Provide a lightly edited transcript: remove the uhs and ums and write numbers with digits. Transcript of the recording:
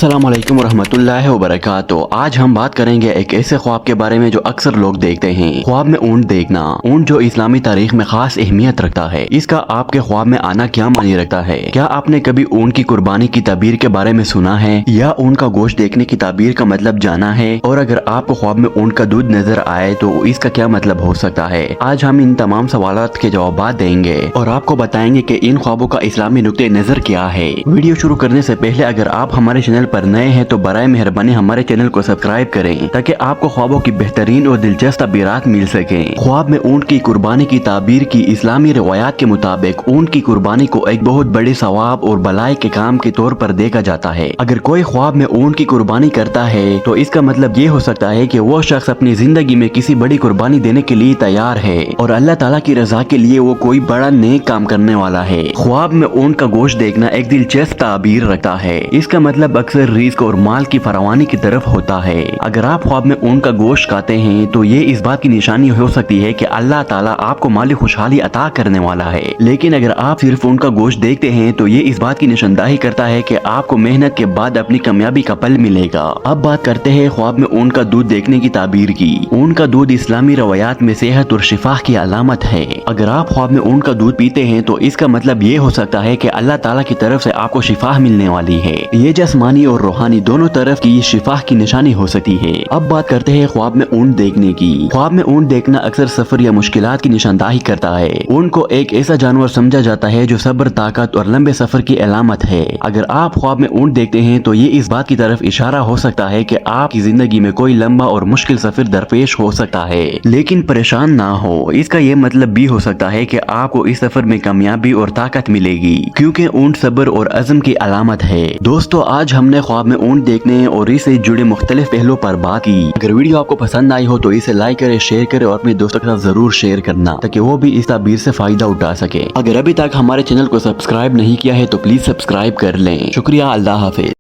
अस्सलाम वालेकुम रहमतुल्लाहि व बरकातुहू। आज हम बात करेंगे एक ऐसे ख्वाब के बारे में जो अक्सर लोग देखते हैं। ख्वाब में ऊंट देखना। ऊंट जो इस्लामी तारीख में खास अहमियत रखता है, इसका आपके ख्वाब में आना क्या मानी रखता है? क्या आपने कभी ऊंट की कुर्बानी की ताबीर के बारे में सुना है या ऊंट का गोश्त देखने की ताबीर का मतलब जाना है? और अगर आपको ख्वाब में ऊंट का दूध नजर आए तो इसका क्या मतलब हो सकता है? आज हम इन तमाम सवालात के जवाब देंगे और आपको बताएंगे कि इन ख्वाबों का इस्लामी नुक्ते नजर क्या है। वीडियो शुरू करने से पहले अगर आप हमारे चैनल पर नए हैं तो बराए मेहरबानी हमारे चैनल को सब्सक्राइब करें ताकि आपको ख्वाबों की बेहतरीन और दिलचस्प ताबीरात मिल सके। ख्वाब में ऊंट की कुर्बानी की ताबीर की इस्लामी रिवायात के मुताबिक ऊंट की कुर्बानी को एक बहुत बड़े सवाब और भलाई के काम के तौर पर देखा जाता है। अगर कोई ख्वाब में ऊंट की कुर्बानी करता है तो इसका मतलब ये हो सकता है कि वो शख्स अपनी जिंदगी में किसी बड़ी कुर्बानी देने के लिए तैयार है और अल्लाह ताला की रजा के लिए वो कोई बड़ा नेक काम करने वाला है। ख्वाब में ऊंट का गोश्त देखना एक दिलचस्प ताबीर रखता है। इसका मतलब अक्सर रिज़्क और माल की फरावानी की तरफ होता है। अगर आप ख्वाब में ऊंट का गोश्त खाते हैं तो ये इस बात की निशानी हो सकती है कि अल्लाह ताला आपको माली खुशहाली अता करने वाला है। लेकिन अगर आप सिर्फ ऊंट का गोश्त देखते हैं तो ये इस बात की निशानदाही करता है कि आपको मेहनत के बाद अपनी कामयाबी का पल मिलेगा। अब बात करते हैं ख्वाब में ऊंट का दूध देखने की ताबीर की। ऊंट का दूध इस्लामी रवायात में सेहत और शिफा की अलामत है। अगर आप ख्वाब में ऊंट का दूध पीते हैं तो इसका मतलब ये हो सकता है कि अल्लाह ताला की तरफ से आपको शिफा मिलने वाली है। ये जिस्मानी और रूहानी दोनों तरफ की शिफा की निशानी हो सकती है। अब बात करते हैं ख्वाब में ऊंट देखने की। ख्वाब में ऊंट देखना अक्सर सफर या मुश्किलात की निशानदाही करता है। ऊंट को एक ऐसा जानवर समझा जाता है जो सब्र, ताकत और लंबे सफर की अलामत है। अगर आप ख्वाब में ऊंट देखते हैं तो ये इस बात की तरफ इशारा हो सकता है कि आपकी जिंदगी में कोई लंबा और मुश्किल सफर दरपेश हो सकता है, लेकिन परेशान ना हो। इसका ये मतलब भी हो सकता है कि आपको इस सफर में कामयाबी और ताकत मिलेगी, क्योंकि ऊंट सब्र और अज़म की अलामत है। दोस्तों, आज हमने ख्वाब में ऊंट देखने और इससे जुड़े मुख्तलिफ पहलुओं पर बात की। अगर वीडियो आपको पसंद आई हो तो इसे लाइक करें, शेयर करें और अपने दोस्तों के साथ जरूर शेयर करना ताकि वो भी इस ताबीर से फायदा उठा सके। अगर अभी तक हमारे चैनल को सब्सक्राइब नहीं किया है तो प्लीज सब्सक्राइब कर लें। शुक्रिया। अल्लाह हाफिज।